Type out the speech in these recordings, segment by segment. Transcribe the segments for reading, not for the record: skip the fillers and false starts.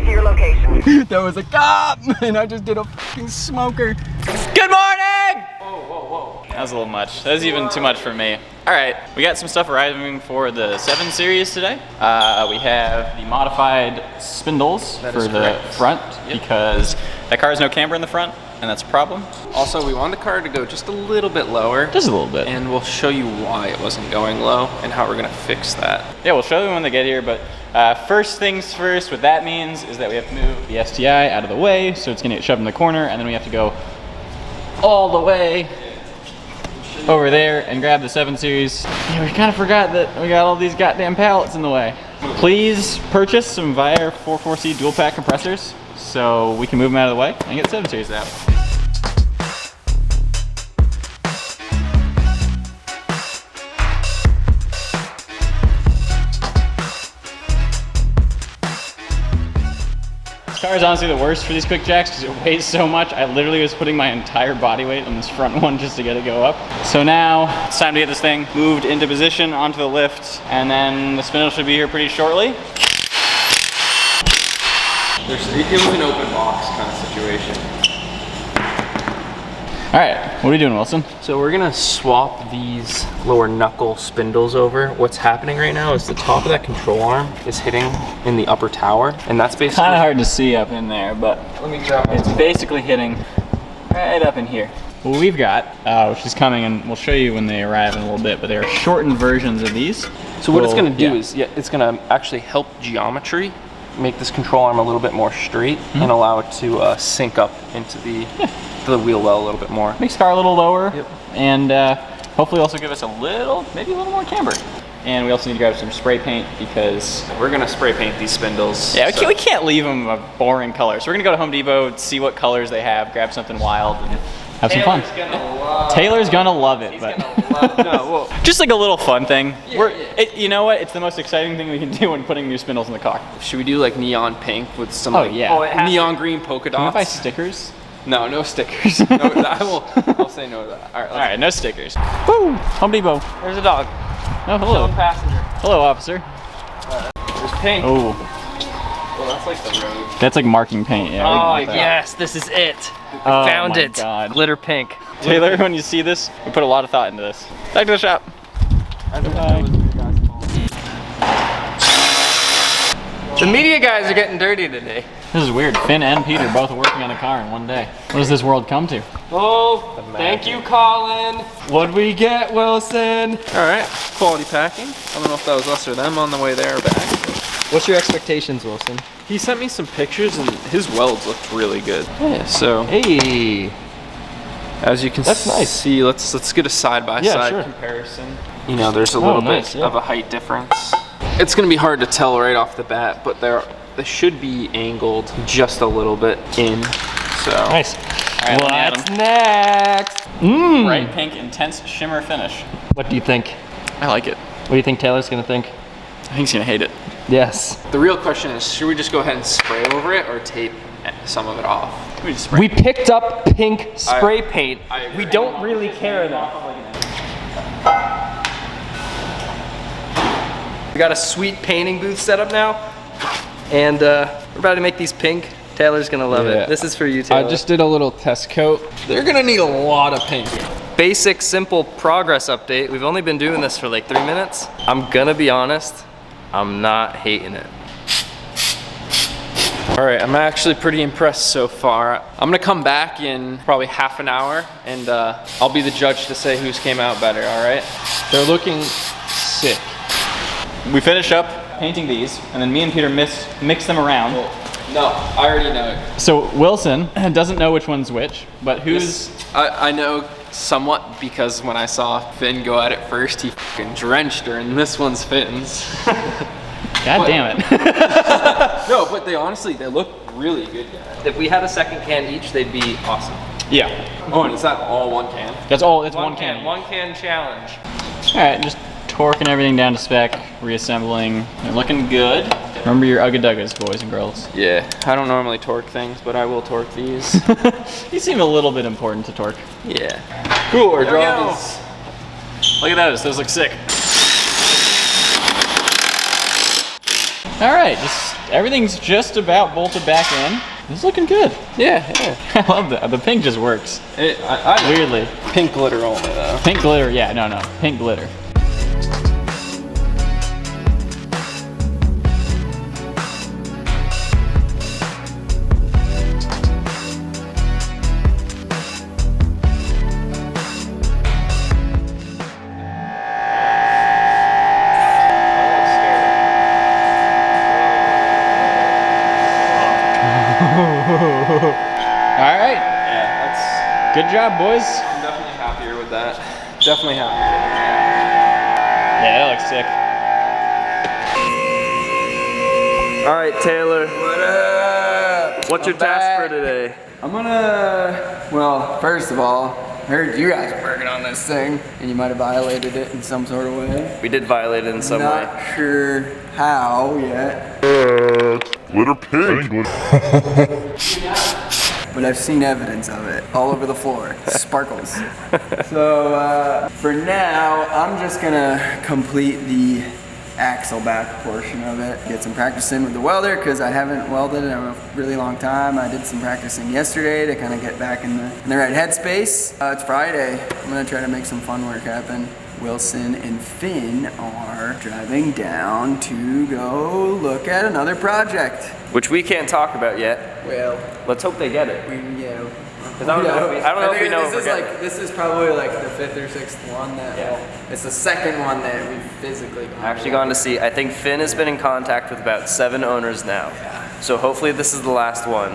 to your location. There was a cop, and I just did a fucking smoker. Good morning! Whoa. That was a little much. That was even too much for me. All right, we got some stuff arriving for the 7 Series today. We have the modified spindles for the front because that car has no camber in the front, and that's a problem. Also, we want the car to go just a little bit lower. Just a little bit. And we'll show you why it wasn't going low and how we're gonna fix that. Yeah, we'll show them when they get here, but first things first, what that means is that we have to move the STI out of the way, so it's gonna get shoved in the corner, and then we have to go all the way over there and grab the 7 Series. Yeah, we kind of forgot that we got all these goddamn pallets in the way. Please purchase some Vire 44C dual pack compressors so we can move them out of the way and get the 7 Series out. This car is honestly the worst for these quick jacks because it weighs so much. I literally was putting my entire body weight on this front one just to get it go up. So now it's time to get this thing moved into position onto the lift, and then the spindle should be here pretty shortly. It was an open box kind of situation. All right, what are we doing, Wilson? So we're gonna swap these lower knuckle spindles over. What's happening right now is the top of that control arm is hitting in the upper tower, and that's basically Kind of hard to see up in there, but let me grab it's basically hitting right up in here. What we've got, which is coming, and we'll show you when they arrive in a little bit, but they are shortened versions of these. So what it's gonna do is, it's gonna actually help geometry, make this control arm a little bit more straight, and allow it to sync up into the wheel well a little bit more. Makes the car a little lower, and hopefully also give us maybe a little more camber. And we also need to grab some spray paint because we're gonna spray paint these spindles. yeah, we can't leave them a boring color. So we're gonna go to Home Depot, see what colors they have, grab something wild, and have some fun. Taylor's gonna love it, but just like a little fun thing. You know what? It's the most exciting thing we can do when putting new spindles in the car. Should we do like neon pink with some neon green polka dots? Can we buy stickers? No stickers. No, I'll say no to that. All right, no stickers. Woo! Home Depot. There's a dog. Oh, hello. Passenger. Hello, officer. There's pink. Oh. Well, that's like the road. That's like marking paint. Yeah. Oh yes, this is it. Oh, Found it. God. Glitter pink. Taylor, when you see this, we put a lot of thought into this. Back to the shop. Bye. The media guys are getting dirty today. This is weird. Finn and Peter both working on a car in one day. What does this world come to? Oh, thank you, Colin. What'd we get, Wilson? All right, quality packing. I don't know if that was us or them on the way there or back. What's your expectations, Wilson? He sent me some pictures and his welds looked really good. Yeah, so Hey. as you can see, let's get a side-by-side comparison. You know, there's a little bit of a height difference. It's gonna be hard to tell right off the bat, but they should be angled just a little bit in. So Nice. All right, What's next? Bright pink, intense shimmer finish. What do you think? I like it. What do you think Taylor's gonna think? I think he's gonna hate it. Yes. the real question is, should we just go ahead and spray over it or tape some of it off? We just spray. We picked up pink spray paint. We don't really care though. We got a sweet painting booth set up now, and we're about to make these pink. Taylor's gonna love it. This is for you, Taylor. I just did a little test coat. They're gonna need a lot of paint. Basic, simple progress update. We've only been doing this for like 3 minutes. I'm gonna be honest, I'm not hating it. All right, I'm actually pretty impressed so far. I'm gonna come back in probably half an hour and I'll be the judge to say who's came out better, all right? They're looking sick. We finish up painting these, and then me and Peter mix them around. No, I already know it. So Wilson doesn't know which one's which, but who's... I know somewhat because when I saw Finn go at it first, he fucking drenched her, and this one's Finn's. God damn it. No, but they look really good, guys. If we had a second can each, they'd be awesome. Yeah. Oh, and is that all one can? That's all, it's one can. One can challenge. All right, just torquing everything down to spec, reassembling. They're looking good. Remember your Ugga-Duggas, boys and girls. Yeah, I don't normally torque things, but I will torque these. You seem a little bit important to torque. Yeah. Cool, our job is... Look at those look sick. All right, just Everything's just about bolted back in. It's looking good. Yeah. I love that. The pink just works. Weirdly. Pink glitter only though. Pink glitter, yeah, no. Pink glitter. All right. Yeah, that's Good job, boys. I'm definitely happier with that. Definitely happier. Yeah, that looks sick. All right, Taylor. What up? What's your task for today? I'm gonna, well, first of all, I heard you guys were working on this thing, and you might have violated it in some sort of way. We did violate it in some way. Not sure how yet. Glitter pink. But I've seen evidence of it all over the floor. Sparkles. So for now, I'm just gonna complete the axle back portion of it. Get some practice in with the welder because I haven't welded in a really long time. I did some practicing yesterday to kind of get back in the right headspace. It's Friday. I'm gonna try to make some fun work happen. Wilson and Finn are driving down to go look at another project. Which we can't talk about yet. Well, Let's hope they get it. Because I don't know if we know if we're getting it. This is probably like the 5th or 6th one that, it's the second one that we've physically Gone to see. I think Finn has been in contact with about 7 owners now. So hopefully this is the last one.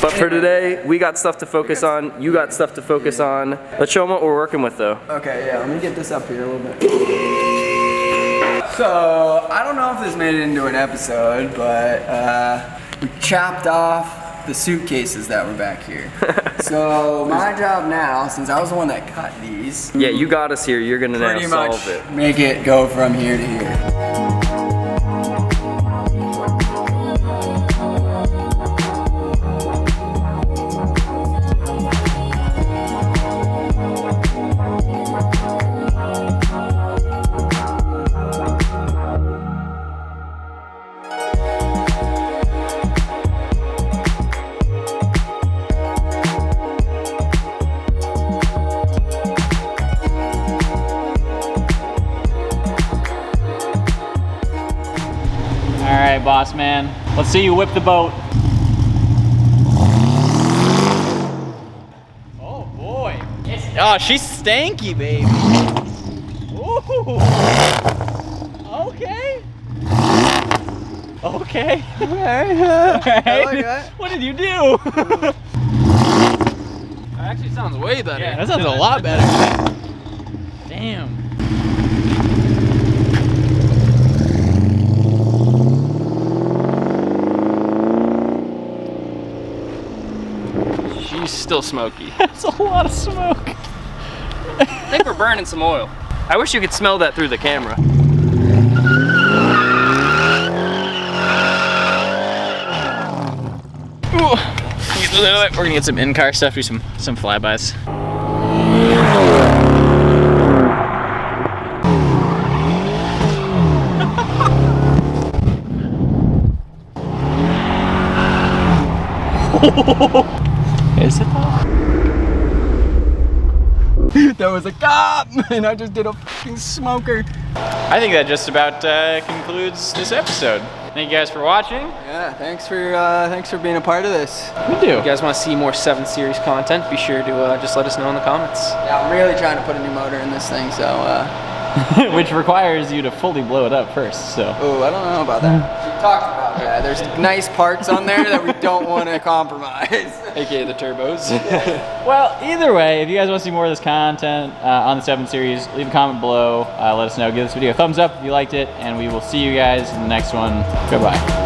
But for today, we got stuff to focus on. You got stuff to focus on. Let's show them what we're working with though. Okay, yeah, let me get this up here a little bit. So, I don't know if this made it into an episode, but we chopped off the suitcases that were back here. So, my job now, since I was the one that cut these, Yeah, you got us here. You're gonna now pretty much solve it. make it go from here to here. All right, boss man. Let's see you whip the boat. Oh boy. Oh, she's stanky, baby. Ooh. Okay. Okay. I like that. What did you do? That actually sounds way better. Yeah, that sounds a lot better. Damn. She's still smoky. That's a lot of smoke. I think we're burning some oil. I wish you could smell that through the camera. We're gonna get some in-car stuff, do some flybys. Is it though? There was a cop, and I just did a fucking smoker. I think that just about concludes this episode. Thank you guys for watching. Yeah, thanks for being a part of this. We do. If you guys want to see more 7 Series content, be sure to just let us know in the comments. Yeah, I'm really trying to put a new motor in this thing, so Which requires you to fully blow it up first, so. oh, I don't know about that. We talked about that. There's nice parts on there that we don't want to compromise. AKA the turbos. Well, either way, if you guys want to see more of this content on the 7 Series, leave a comment below. Let us know. Give this video a thumbs up if you liked it, and we will see you guys in the next one. Goodbye.